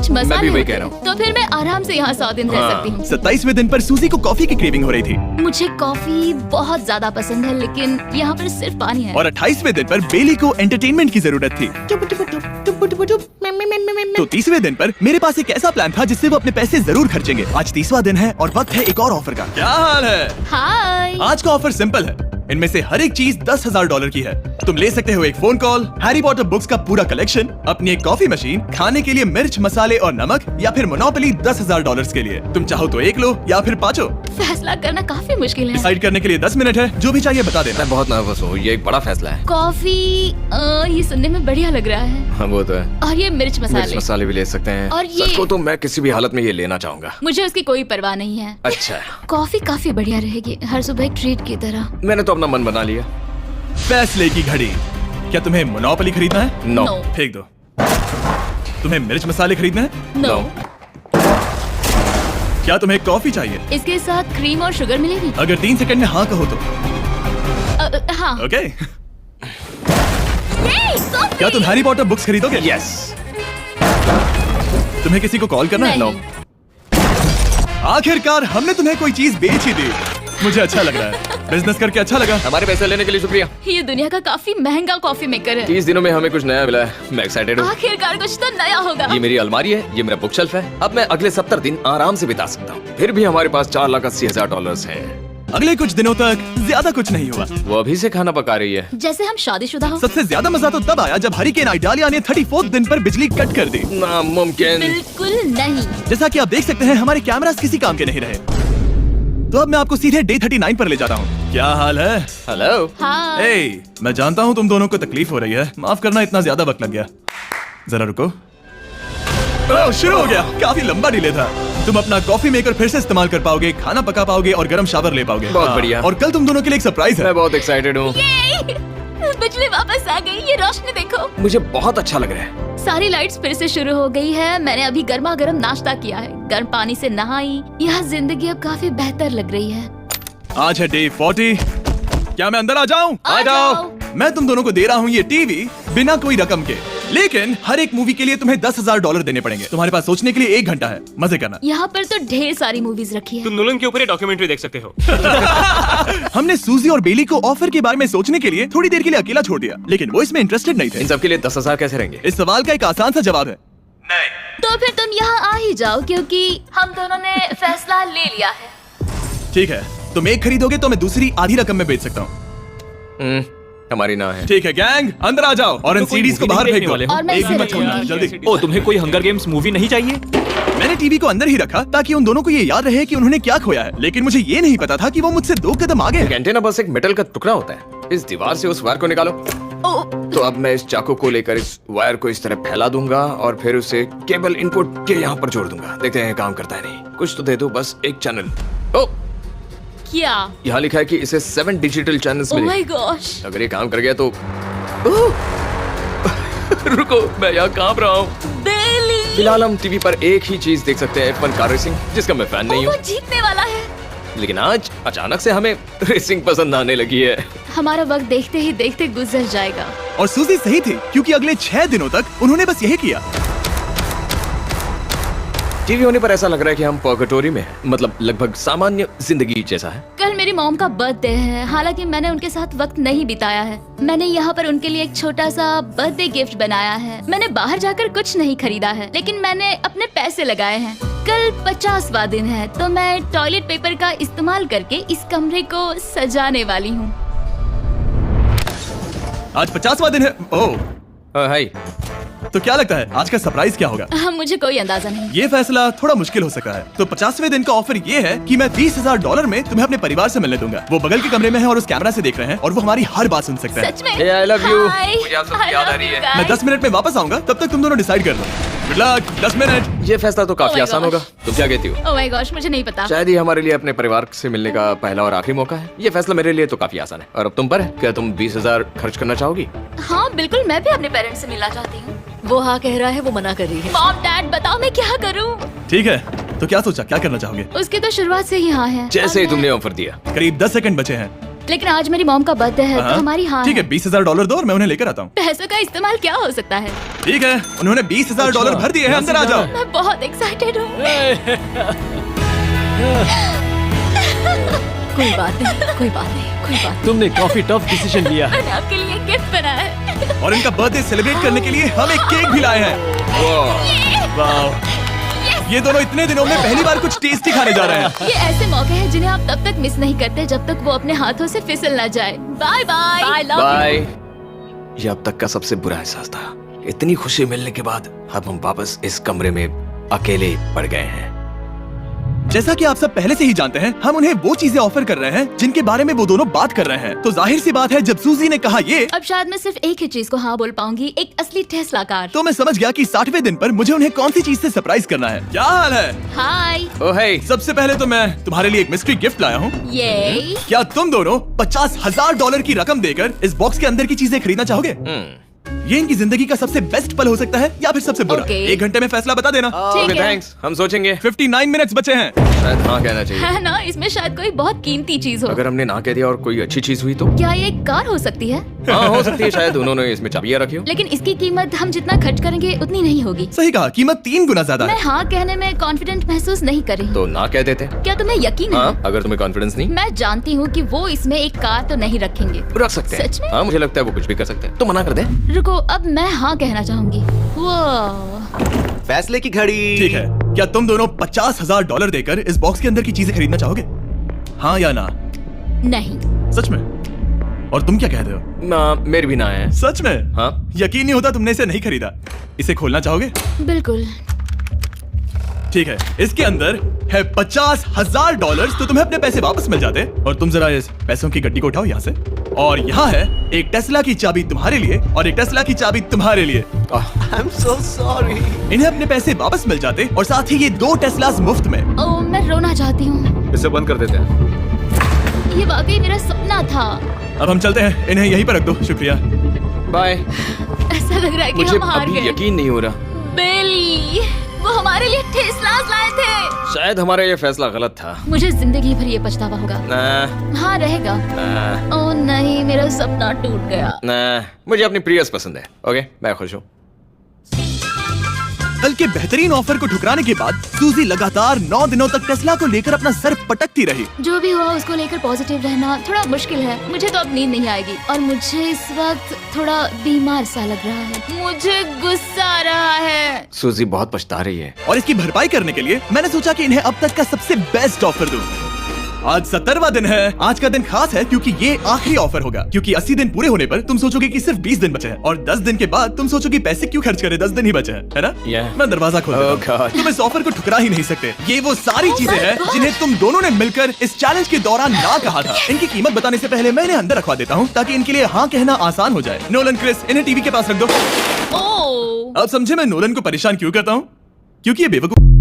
मिर्च मसाले मैं भी वही होते कह हैं। रहा हूँ। तो फिर मैं आराम से यहाँ 100 दिन रह सकती हूँ। 27वें दिन पर सूजी को कॉफी की क्रेविंग हो रही थी मुझे कॉफी बहुत ज्यादा पसंद है, लेकिन यहाँ पर सिर्फ पानी है। और 28वें दिन पर बेली को एंटरटेनमेंट की जरूरत थी। तो 30वें दिन पर मेरे पास एक ऐसा प्लान था जिससे वो अपने पैसे जरूर खर्चेंगे। आज 30वां दिन है और वक्त है एक और ऑफर का। क्या हाल है? हाय। आज का ऑफर सिंपल है। इनमें से हर एक चीज $10,000 की है। तुम ले सकते हो एक phone call, Harry Potter books का पूरा कलेक्शन, अपनी एक कॉफी मशीन, खाने के लिए मिर्च मसाले और नमक, या फिर मोनोपोली $10,000 के लिए। तुम चाहो तो एक लो या फिर पांचों। फैसला करना काफी मुश्किल है। डिसाइड करने के लिए 10 मिनट है। जो भी चाहिए बता देना। मैं बहुत नर्वस हूँ, ये एक बड़ा फैसला है। कॉफी ये सुनने में बढ़िया लग रहा है। हाँ वो तो है। और ये मिर्च मिर्च मसाले, मसाले भी ले सकते हैं। और ये- सच को तो मैं किसी भी हालत में ये लेना चाहूंगा। मुझे उसकी कोई परवाह नहीं है। अच्छा, कॉफी काफी बढ़िया रहेगी, हर सुबह एक ट्रीट की तरह। मैंने तो अपना मन बना लिया। फैसले की घड़ी। क्या तुम्हें मोनोपोली खरीदना है? नो। No. फेंक दो। तुम्हें मिर्च मसाले खरीदना है? नो। क्या तुम्हें कॉफी चाहिए? इसके साथ क्रीम और शुगर मिलेगी? अगर 3 सेकंड में हाँ कहो तो। हाँ। ओके। Yay, coffee! क्या तुम हैरी पॉटर बुक्स खरीदोगे? यस। तुम्हें किसी को कॉल करना है? नहीं। आखिरकार हमने तुम्हें कोई चीज बेच ही दी। मुझे अच्छा लग रहा है। बिजनेस करके अच्छा लगा। हमारे पैसे लेने के लिए शुक्रिया। ये दुनिया का काफी महंगा कॉफी मेकर है। 30 दिनों में हमें कुछ नया मिला है। मैं एक्साइटेड हूँ। आखिरकार कुछ तो नया होगा। ये मेरी अलमारी है, ये मेरा बुक शेल्फ है। अब मैं अगले 70 दिन आराम से बिता सकता हूँ। फिर भी हमारे पास $4,80,000 है। अगले कुछ दिनों तक ज्यादा कुछ नहीं हुआ। वो अभी से खाना पका रही है। जैसे हम शादीशुदा हो। सबसे ज्यादा मजा तो तब आया जब हरिकेन आइडालिया ने 34th दिन पर बिजली कट कर दी। नामुमकिन। बिल्कुल नहीं। जैसा कि आप देख सकते हैं हमारे कैमरास किसी काम के नहीं रहे। तो अब मैं आपको सीधे डे 39 पर ले जाता हूँ। क्या हाल है? हेलो। हाँ। ए, मैं जानता हूँ तुम दोनों को तकलीफ हो रही है। माफ करना इतना ज्यादा वक्त लग गया। जरा रुको। ओह, शुरू हो गया। काफी लंबा डिले था। तुम अपना कॉफी मेकर फिर से इस्तेमाल कर पाओगे, खाना पका पाओगे और गर्म शावर ले पाओगे। बहुत हाँ, बढ़िया। और कल तुम दोनों के लिए एक सरप्राइज है। मैं बहुत एक्साइटेड हूँ। बिजली वापस आ गई। ये रोशनी देखो। मुझे बहुत अच्छा लग रहा है। सारी लाइट्स फिर से शुरू हो गई है। मैंने अभी गर्मा गर्म नाश्ता किया है, गर्म पानी से नहाई। यहाँ जिंदगी अब काफी बेहतर लग रही है। आज है डे 40। क्या मैं अंदर आ जाऊं? आ जाओ। मैं तुम दोनों को दे रहा हूँ ये टीवी बिना कोई रकम के, लेकिन हर एक मूवी के लिए तुम्हें $10,000 देने पड़ेंगे। तुम्हारे पास सोचने के लिए 1 घंटा है। मजे करना। यहाँ पर तो ढेर सारी मूवीज रखी है। तुम नोलन के ऊपर ये डॉक्यूमेंट्री देख सकते हो। हमने सूजी और बेली को ऑफर के बारे में सोचने के लिए थोड़ी देर के लिए अकेला छोड़ दिया, लेकिन वो इसमें इंटरेस्टेड नहीं थे। इन सब के लिए 10,000 कैसे रहेंगे? इस सवाल का एक आसान सा जवाब है नहीं। तो फिर तुम यहाँ आ ही जाओ, क्योंकि हम दोनों ने फैसला ले लिया है। ठीक है, तुम एक खरीदोगे तो मैं दूसरी आधी रकम में बेच सकता हूँ। हमारी ना है। ठीक है गैंग, अंदर आ जाओ और इन कोई सीडीज को movie बाहर नहीं फेंक देखने दो। वाले हो? और मैं एक भी इसे मत छोड़ना, रखूंगी। जल्दी। ओ, तुम्हें कोई हंगर गेम्स मूवी नहीं चाहिए? मैंने टीवी को अंदर ही रखा ताकि उन दोनों को ये याद रहे कि उन्होंने क्या खोया है, लेकिन मुझे ये नहीं पता था कि वो मुझसे 2 कदम आगे एक हैं। एंटेना बस एक मेटल का टुकड़ा होता है। इस दीवार से उस वायर को निकालो। ओ, तो अब मैं इस चाकू को लेकर इस वायर को इस तरह फैला दूंगा और फिर उसे केबल इनपुट के यहाँ पर जोड़ दूंगा। देखते हैं काम करता है नहीं। कुछ तो दे दो, बस एक चैनल। ओ, क्या? यहाँ लिखा है कि इसे 7 डिजिटल चैनल्स ओह मिले। My gosh. अगर ये काम कर गया तो रुको, मैं यहाँ कांप रहा हूँ। बेली। फिलहाल हम टीवी पर एक ही चीज देख सकते हैं, F1 कार रेसिंग, जिसका मैं फैन नहीं वो हूँ। जीतने वाला है। लेकिन आज अचानक से हमें रेसिंग पसंद आने लगी है। हमारा वक्त देखते ही देखते गुजर जाएगा। और सूजी सही थी, क्योंकि अगले 6 दिनों तक उन्होंने बस यही किया। टीवी होने पर ऐसा लग रहा है कि हम पर्गेटोरी में हैं। मतलब लगभग सामान्य जिंदगी जैसा है। कल मेरी मॉम का बर्थडे है, हालांकि मैंने उनके साथ वक्त नहीं बिताया है। मैंने यहाँ पर उनके लिए एक छोटा सा बर्थडे गिफ्ट बनाया है। मैंने बाहर जाकर कुछ नहीं खरीदा है, लेकिन मैंने अपने पैसे लगाए हैं। कल 50वां दिन है, तो मैं टॉयलेट पेपर का इस्तेमाल करके इस कमरे को सजाने वाली हूँ। आज 50वां दिन है। ओह, हाय। तो क्या लगता है आज का सरप्राइज क्या होगा? मुझे कोई अंदाजा नहीं। ये फैसला थोड़ा मुश्किल हो सका है। तो 50वें दिन का ऑफर ये है कि मैं $20,000 में तुम्हें अपने परिवार से मिलने दूंगा। वो बगल के कमरे में है और उस कैमरा से देख रहे हैं और वो हमारी हर बात सुन सकते हैं। सच में? Hey, I love you. Hi. मुझे आप सबकी I याद आ love रही you है। guys. मैं 10 मिनट में वापस आऊंगा, तब तक तुम दोनों डिसाइड कर लो। Good luck. 10 मिनट। ये फैसला तो Oh काफी my आसान gosh. होगा। तुम क्या कहती हो? ओह माय गॉश, मुझे नहीं पता। शायद ये हमारे लिए अपने परिवार से मिलने का पहला और आखिरी मौका है। ये फैसला मेरे लिए तो काफी आसान है। और अब तुम पर है। क्या तुम 20,000 खर्च करना चाहोगी? हाँ बिल्कुल, मैं भी अपने पेरेंट्स से मिलना चाहती हूँ। वो हाँ कह रहा है, वो मना कर रही है। मॉम डैड बताओ मैं क्या करूँ? ठीक है, तो क्या सोचा, क्या करना चाहोगे? उसकी तो शुरुआत से ही हाँ है। जैसे और ही मैं- तुमने ऑफर दिया। करीब 10 सेकंड बचे हैं। लेकिन आज मेरी मॉम का बर्थडे है तो हमारी हाँ ठीक है। है, $20,000 दो और मैं उन्हें लेकर आता हूँ। पैसों का इस्तेमाल क्या हो सकता है? ठीक है, उन्होंने $20,000 भर दिए हैं, अंदर आ जाओ। मैं बहुत एक्साइटेड हूँ। कोई बात नहीं, कोई बात नहीं, कोई बात तुमने काफी टफ डिसीजन लिया है। मैंने आपके लिए गिफ्ट बनाया है। और इनका बर्थडे सेलिब्रेट करने के लिए हम एक केक भी लाए हैं। वाह, ये दोनों इतने दिनों में पहली बार कुछ टेस्टी खाने जा रहे हैं। ये ऐसे मौके हैं जिन्हें आप तब तक मिस नहीं करते जब तक वो अपने हाथों से फिसल ना जाए। Bye bye. नहीं। Love bye. ये अब तक का सबसे बुरा एहसास था। इतनी खुशी मिलने के बाद अब हम वापस इस कमरे में अकेले पड़ गए हैं। जैसा कि आप सब पहले से ही जानते हैं, हम उन्हें वो चीजें ऑफर कर रहे हैं जिनके बारे में वो दोनों बात कर रहे हैं। तो जाहिर सी बात है, जब सूजी ने कहा ये, अब शायद मैं सिर्फ एक ही चीज को हाँ बोल पाऊंगी, एक असली टेस्ला कार। तो मैं समझ गया कि 60वें दिन पर मुझे उन्हें कौन सी चीज से सरप्राइज करना है। क्या हाल है? हाय। ओह हे, सबसे पहले तो मैं तुम्हारे लिए एक मिस्ट्री गिफ्ट लाया हूँ। ये क्या तुम दोनों $50,000 की रकम देकर इस बॉक्स के अंदर की चीजें खरीदना चाहोगे? ये इनकी जिंदगी का सबसे बेस्ट पल हो सकता है या फिर सबसे बुरा। Okay. 1 घंटे में फैसला बता देना। ठीक ओके है। थैंक्स, हम सोचेंगे। 59 मिनट्स बचे हैं। शायद हाँ कहना चाहिए। है ना, इसमें शायद कोई बहुत कीमती चीज हो। अगर हमने ना कह दिया और कोई अच्छी चीज हुई तो? क्या ये एक कार हो सकती है? हाँ हो सकती है, शायद उन्होंने इसमें चाबियां रखी हो। लेकिन इसकी कीमत हम जितना खर्च करेंगे उतनी नहीं होगी। सही कहा, कीमत 3 गुना ज्यादा मैं है। हाँ कहने में कॉन्फिडेंट महसूस नहीं कर रही। तो ना कह देते। क्या तुम्हें यकीन है? हाँ, अगर तुम्हें कॉन्फिडेंस नहीं, मैं जानती हूँ कि वो इसमें एक कार तो नहीं रखेंगे। रख सकते हैं। सच में? हाँ मुझे लगता है वो कुछ भी कर सकते हैं। तो मना कर दे। रुको, अब मैं हाँ कहना चाहूंगी। वो फैसले की घड़ी। ठीक है, क्या तुम दोनों $50,000 देकर इस बॉक्स के अंदर की चीजें खरीदना चाहोगे? हाँ या ना? नहीं। सच में? और तुम क्या कहते हो? ना, मेरे भी ना है। सच में? हाँ। यकीन नहीं होता तुमने इसे नहीं खरीदा। इसे खोलना चाहोगे? बिल्कुल। ठीक है, इसके अंदर है $50,000, तो तुम्हें अपने पैसे वापस मिल जाते। और तुम जरा इस पैसों की गड्डी को उठाओ यहाँ से। और यहाँ है एक टेस्ला की चाबी तुम्हारे लिए और एक टेस्ला की चाबी तुम्हारे लिए। I'm so sorry। इन्हें अपने पैसे वापस मिल जाते और साथ ही ये 2 टेस्लास मुफ्त में। ओ, मैं रोना चाहती हूँ। इसे बंद कर देते हैं। ये वाकई मेरा सपना था। अब हम चलते हैं, इन्हें यहीं पर रख दो। शुक्रिया। बाय। ऐसा लग रहा है कि मुझे हम हार अभी गए। यकीन नहीं हो रहा। बेली, वो हमारे लिए टेस्लास लाए थे। शायद हमारा ये फैसला गलत था। मुझे जिंदगी भर ये पछतावा होगा। ना, हाँ रहेगा। ना, ओ नहीं, मेरा सपना टूट गया। ना, मुझे अपनी प्रियस पसंद है। ओके, मैं खुश हूँ। कल के बेहतरीन ऑफर को ठुकराने के बाद सूजी लगातार 9 दिनों तक टेस्ला को लेकर अपना सर पटकती रही। जो भी हुआ उसको लेकर पॉजिटिव रहना थोड़ा मुश्किल है। मुझे तो अब नींद नहीं आएगी और मुझे इस वक्त थोड़ा बीमार सा लग रहा है। मुझे गुस्सा आ रहा है। सूजी बहुत पछता रही है। और इसकी भरपाई करने के लिए मैंने सोचा कि इन्हें अब तक का सबसे बेस्ट ऑफर दूं। आज 70वां दिन है। आज का दिन खास है क्योंकि ये आखिरी ऑफर होगा। क्योंकि 80 दिन पूरे होने पर तुम सोचोगे कि सिर्फ 20 दिन बचे हैं और 10 दिन के बाद तुम सोचोगे पैसे क्यों खर्च करें, 10 दिन ही बचे हैं, है ना? Yeah. मैं दरवाजा खोल देता हूं। Oh God. तुम इस ऑफर को ठुकरा ही नहीं सकते। ये वो सारी Oh चीजें my हैं God. जिन्हें तुम दोनों ने मिलकर इस चैलेंज के दौरान ना कहा था। इनकी कीमत बताने से पहले मैं इन्हें अंदर रखवा देता हूँ ताकि इनके लिए हाँ कहना आसान हो जाए। नोलन, क्रिस, इन्हें टीवी के पास रख दो। ओ, अब समझे मैं नोलन को परेशान क्यों करता हूँ? क्योंकि ये बेवकूफ